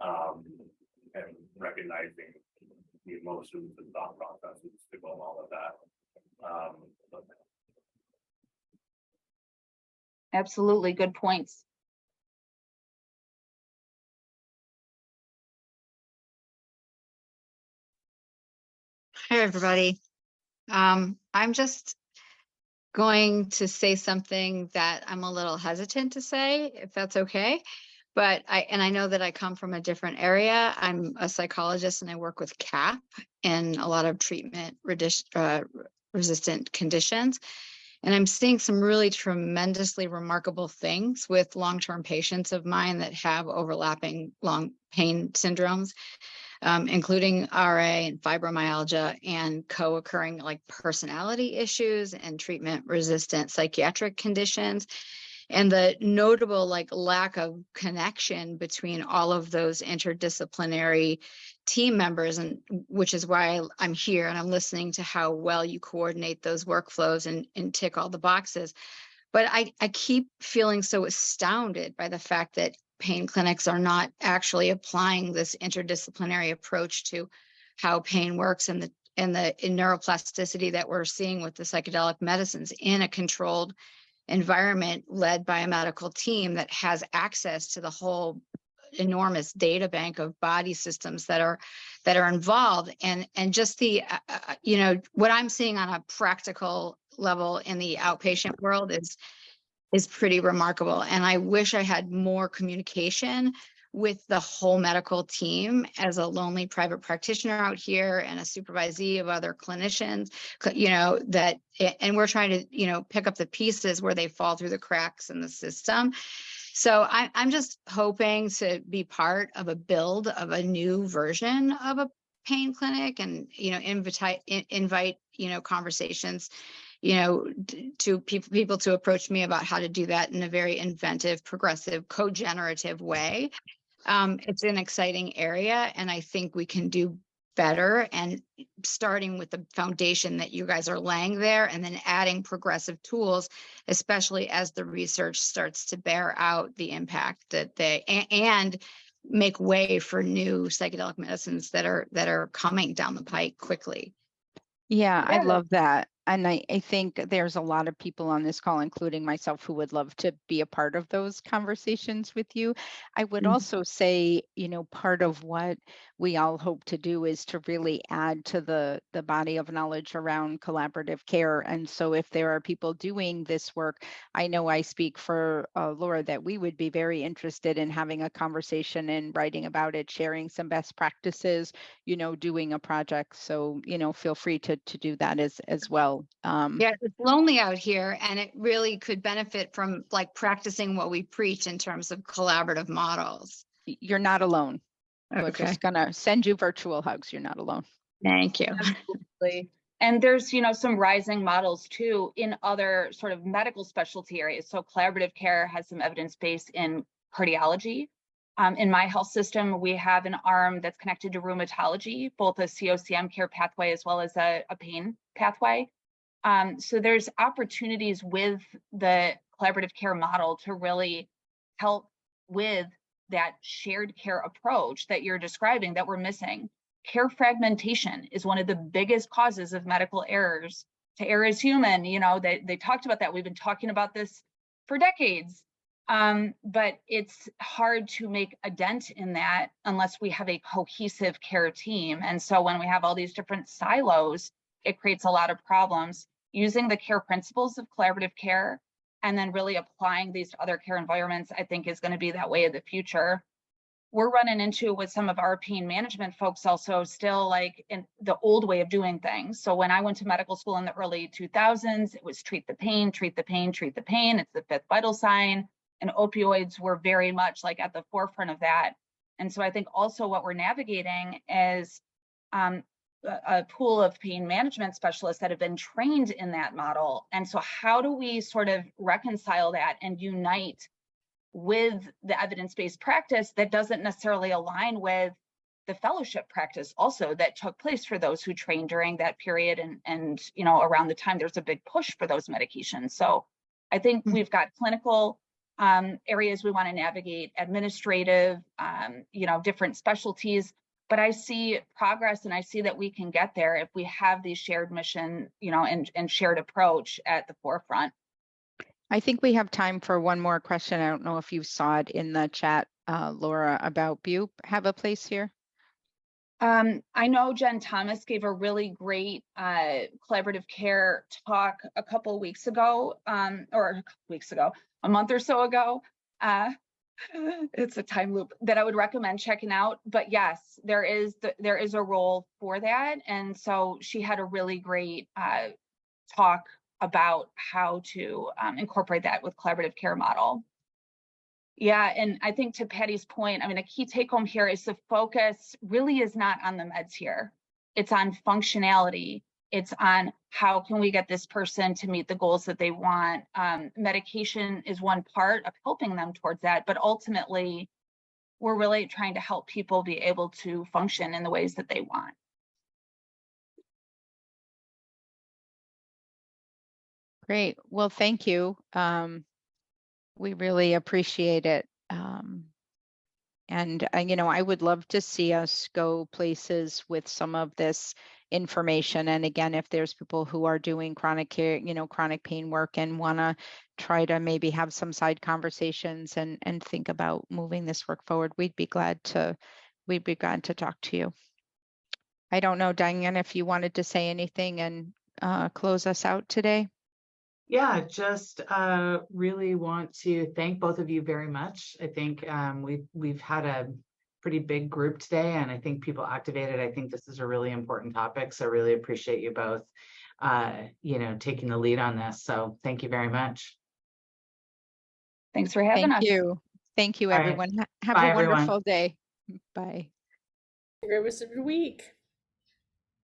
D: and recognizing the emotions and thought processes to go along with that.
C: Absolutely, good points.
E: Hi, everybody. I'm just going to say something that I'm a little hesitant to say, if that's okay. But I know that I come from a different area. I'm a psychologist and I work with CAP in a lot of treatment resistant conditions. And I'm seeing some really tremendously remarkable things with long-term patients of mine that have overlapping long pain syndromes, including RA and fibromyalgia and co-occurring like personality issues and treatment-resistant psychiatric conditions. And the notable like lack of connection between all of those interdisciplinary team members, and which is why I'm here and I'm listening to how well you coordinate those workflows and tick all the boxes. But I keep feeling so astounded by the fact that pain clinics are not actually applying this interdisciplinary approach to how pain works and the neuroplasticity that we're seeing with the psychedelic medicines in a controlled environment led by a medical team that has access to the whole enormous data bank of body systems that are involved, and just the what I'm seeing on a practical level in the outpatient world is pretty remarkable. And I wish I had more communication with the whole medical team as a lonely private practitioner out here and a supervisee of other clinicians, and we're trying to, pick up the pieces where they fall through the cracks in the system. So I'm just hoping to be part of a build of a new version of a pain clinic and, invite, conversations, to people to approach me about how to do that in a very inventive, progressive, co-generative way. It's an exciting area, and I think we can do better, and starting with the foundation that you guys are laying there and then adding progressive tools, especially as the research starts to bear out the impact that and make way for new psychedelic medicines that are coming down the pike quickly.
B: Yeah, I love that. And I think there's a lot of people on this call, including myself, who would love to be a part of those conversations with you. I would also say, part of what we all hope to do is to really add to the body of knowledge around collaborative care. And so if there are people doing this work, I know I speak for Laura that we would be very interested in having a conversation and writing about it, sharing some best practices, doing a project. So, feel free to do that as well.
E: Yeah, it's lonely out here, and it really could benefit from like practicing what we preach in terms of collaborative models.
B: You're not alone. We're
E: Okay,
B: just gonna send you virtual hugs. You're not alone.
E: thank you.
C: Absolutely. And there's, some rising models too in other sort of medical specialty areas. So collaborative care has some evidence base in cardiology. In my health system, we have an arm that's connected to rheumatology, both a CoCM care pathway as well as a pain pathway. So there's opportunities with the collaborative care model to really help with that shared care approach that you're describing that we're missing. Care fragmentation is one of the biggest causes of medical errors. To err is human, they talked about that. We've been talking about this for decades. But it's hard to make a dent in that unless we have a cohesive care team. And so when we have all these different silos, it creates a lot of problems. Using the care principles of collaborative care and then really applying these to other care environments, I think is going to be that way of the future. We're running into with some of our pain management folks also still like in the old way of doing things. So when I went to medical school in the early 2000s, it was treat the pain, treat the pain, treat the pain. It's the fifth vital sign. And opioids were very much like at the forefront of that. And so I think also what we're navigating is a pool of pain management specialists that have been trained in that model. And so how do we sort of reconcile that and unite with the evidence-based practice that doesn't necessarily align with the fellowship practice also that took place for those who trained during that period and around the time there's a big push for those medications. So I think we've got clinical areas we want to navigate, administrative, different specialties. But I see progress and I see that we can get there if we have these shared mission, and shared approach at the forefront.
B: I think we have time for one more question. I don't know if you saw it in the chat, Laura, about BUP have a place here.
C: I know Jen Thomas gave a really great collaborative care talk a couple weeks ago, a month or so ago. It's a time loop that I would recommend checking out. But yes, there is a role for that. And so she had a really great talk about how to incorporate that with collaborative care model. Yeah, and I think to Patty's point, a key take home here is the focus really is not on the meds here. It's on functionality. It's on how can we get this person to meet the goals that they want. Medication is one part of helping them towards that, but ultimately, we're really trying to help people be able to function in the ways that they want.
B: Great. Well, thank you. We really appreciate it. And I would love to see us go places with some of this information. And again, if there's people who are doing chronic care, chronic pain work and want to try to maybe have some side conversations and think about moving this work forward, we'd be glad to talk to you. I don't know, Diane, if you wanted to say anything and close us out today.
A: Yeah, just really want to thank both of you very much. I think we've had a pretty big group today, and I think people activated. I think this is a really important topic, so I really appreciate you both, taking the lead on this. So thank you very much.
C: Thanks for having us.
B: Thank you,
A: All right.
B: everyone. Have
A: Bye,
B: a wonderful
A: everyone.
B: day. Bye.
F: Great rest of your week.